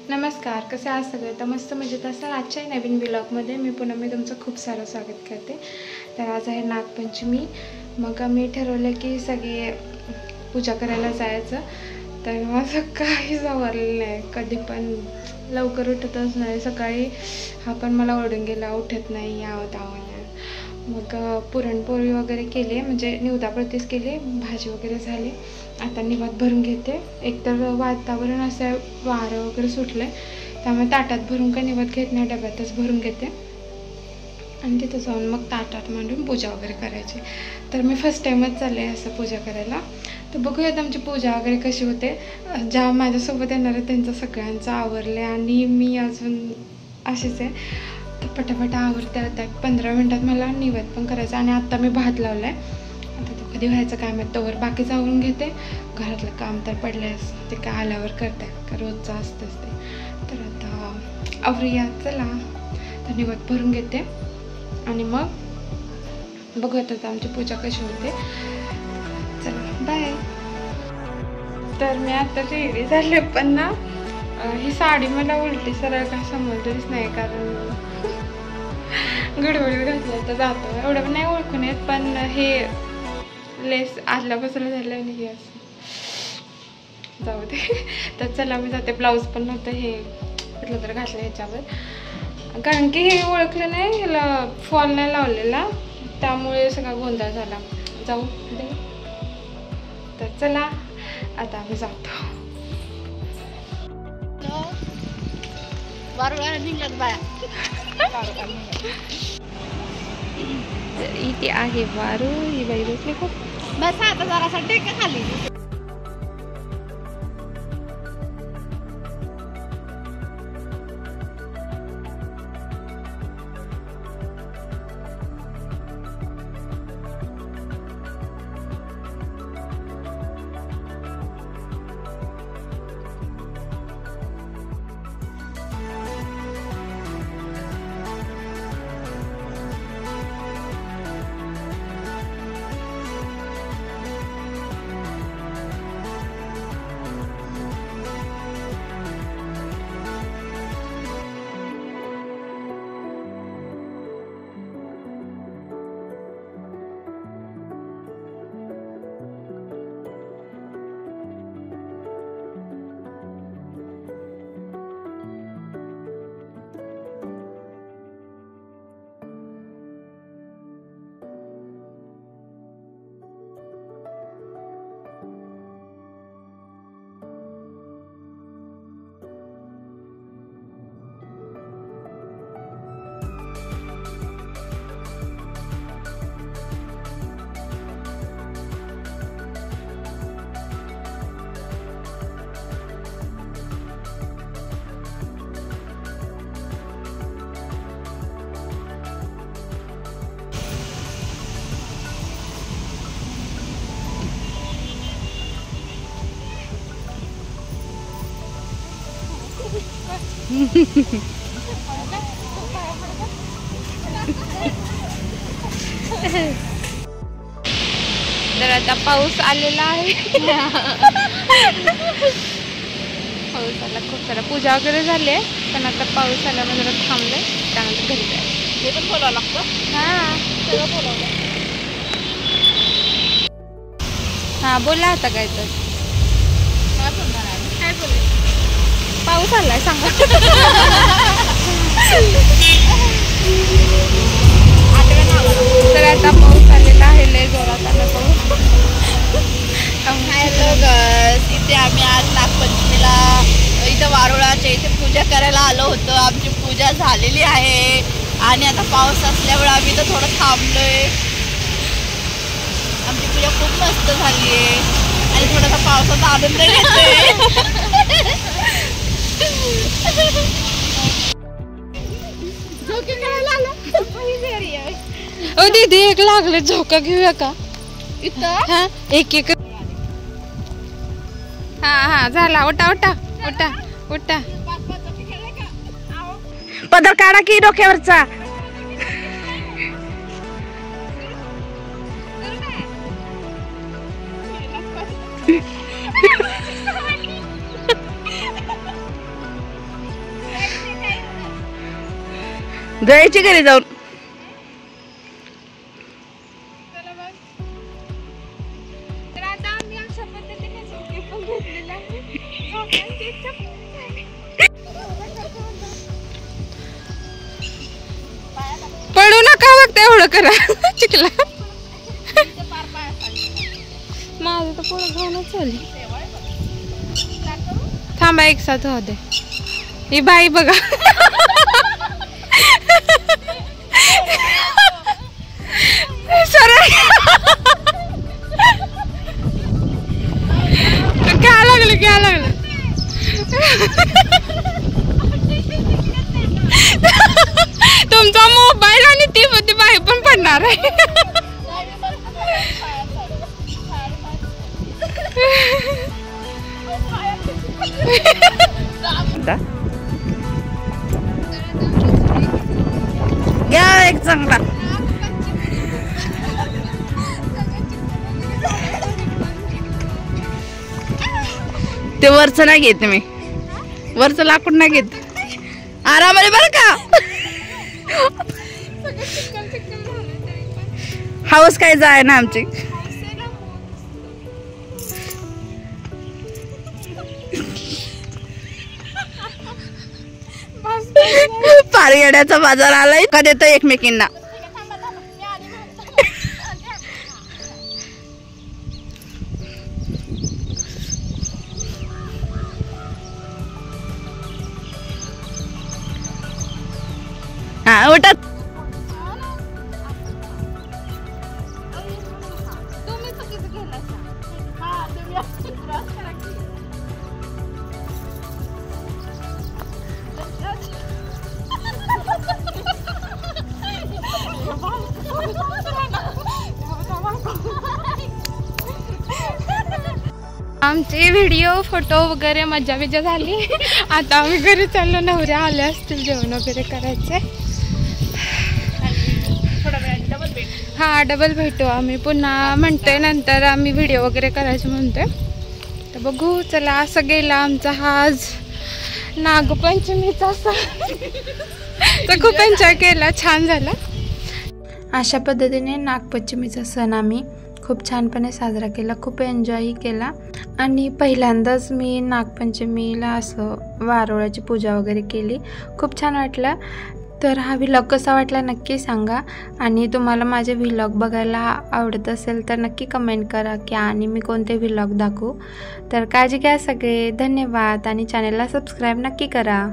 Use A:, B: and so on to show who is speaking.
A: नमस्कार, कसे आहात सगळे? तर मस्त मजेत असाल. आजच्या नवीन व्लॉगमध्ये मी तुमचं खूप सारं स्वागत करते. तर आज आहे नागपंचमी. मग मी ठरवलं की सगळे पूजा करायला जायचं. तर माझं काहीच आवरलेलं नाही. कधी पण लवकर उठतच नाही. सकाळी हा पण मला ओरडून गेला, उठत नाही यावं. मग पुरणपोळी वगैरे केली, म्हणजे निवदाप्रतीच केली, भाजी वगैरे झाली. आता निवात भरून घेते. एकतर वातावरण असं वारं वगैरे सुटलं आहे, त्यामुळे ताटात भरून काही निवात घेत नाही, डब्यातच भरून घेते आणि तिथं जाऊन मग ताटात मांडून पूजा वगैरे करायची. तर मी फर्स्ट टाईमच चालले आहे असं पूजा करायला. तर बघूयात आमची पूजा वगैरे कशी होते. ज्या माझ्यासोबत येणार आहे त्यांचं सगळ्यांचं आवरले आणि मी अजून अशीच आहे. तर पटापटा आवरते. आता 15 मिनटात मला निवेद पण करायचं आणि आत्ता मी भात लावला आहे. आता तो कधी व्हायचं काय माहीत. तोवर बाकीचं आवरून घेते. घरातलं काम तर पडलेस, ते काय आल्यावर करते, का रोजचं असतंच ते. तर आता आवरूया, चला. तर निवेद भरून घेते आणि मग बघूयात आता आमची पूजा कशी होते. चला, बाय. तर मी आता रेडी झाले, पण ना ही साडी मला उलटी सरळ काय समजलीच नाही, कारण गडबडीत घातलं तर जातो. एवढं पण नाही ओळखून येत, पण हे लेस आदल्यापासून झालं आणि हे असं जाऊ दे. तर चला मी जाते. ब्लाऊज पण नव्हतं, हे कुठलं तर घातलं ह्याच्यावर, कारण की हे ओळखलं नाही, ह्याला फॉल नाही लावलेला, त्यामुळे सगळा गोंधळ झाला. जाऊ दे. तर चला आता आम्ही जातो. इथे आहे वारू. ही बाई बसली खूप.
B: बस आता जरासा टेका खाली.
A: तर आता पाऊस आलेला आहे. पाऊस आला खूप सारा. पूजा वगैरे झाली आहे, पण आता पाऊस आल्यामुळे जरा थांबले. त्यानंतर घरी जायचं.
B: हे पण बोलावं लागतं. सगळं बोलावलं.
A: हां, बोला आता काय तर.
B: काय बोलणार आहे? काय बोलले?
A: पाऊस आलाय सांगा. तर आता पाऊस आलेला आहे, लय जोरात आला पाऊस.
B: हॅलो गर्ल्स, इथे आम्ही आज नागपंचमीला इथं वारुळाच्या इथे पूजा करायला आलो होतो. आमची पूजा झालेली आहे आणि आता पाऊस असल्यामुळे आम्ही इथं थोडं थांबलोय. आमची पूजा खूप मस्त झाली आहे आणि थोडासा पावसाचा आनंद घेतोय.
A: ओ दीदी, एक लागले, झोका घेऊया का
B: इथं?
A: हा, एक. हा झाला. उठा उठा उठा उठा.
B: पदर काढा की डोक्यावरचा. जायची घरी जाऊन.
A: पडू नका बघता एवढं करा चिकला. माझं तर पुढं घालूनच चालली. थांबा एक साथ होऊ दे. ही बाई बघा सरळ घ्या लागलं तुमचा मोबाईल आणि ती बाई पण पडणार आहे.
B: घ्या एक चांगला. ते वरच नाही घेत मी, वरच लाकूड नाही घेत. आरामाने बरं का. हाऊस काय जाय ना आमची. पारगड्याचा बाजार आलाय का देतो एकमेकींना. हा उठत.
A: आमचे व्हिडिओ फोटो वगैरे मजा बिजा झाली. आता आम्ही घरी चाललो. नवऱ्या आले असतील जेवण वगैरे करायचे. हा डबल भेटू आम्ही पुन्हा म्हणतोय. नंतर आम्ही व्हिडिओ वगैरे करायचे म्हणतोय. तर बघू चला. असं गेला आमचा हा आज नागपंचमीचा सण. तर खूप एन्जॉय केला, छान झाला. अशा पद्धतीने नागपंचमीचा सण आम्ही खूप छानपणे साजरा केला, खूप एन्जॉयही केला. आणि पहिल्यांदाच मी नागपंचमीला असं वारुळाची पूजा वगैरे केली. खूप छान वाटलं. तर हा व्लॉग कसा वाटला नक्की सांगा. आणि तुम्हाला माझे व्लॉग बघायला आवडत असेल तर नक्की कमेंट करा की आणि मी कोणते व्लॉग दाखवू. तर काळजी घ्या सगळे. धन्यवाद. आणि चॅनलला सबस्क्राईब नक्की करा.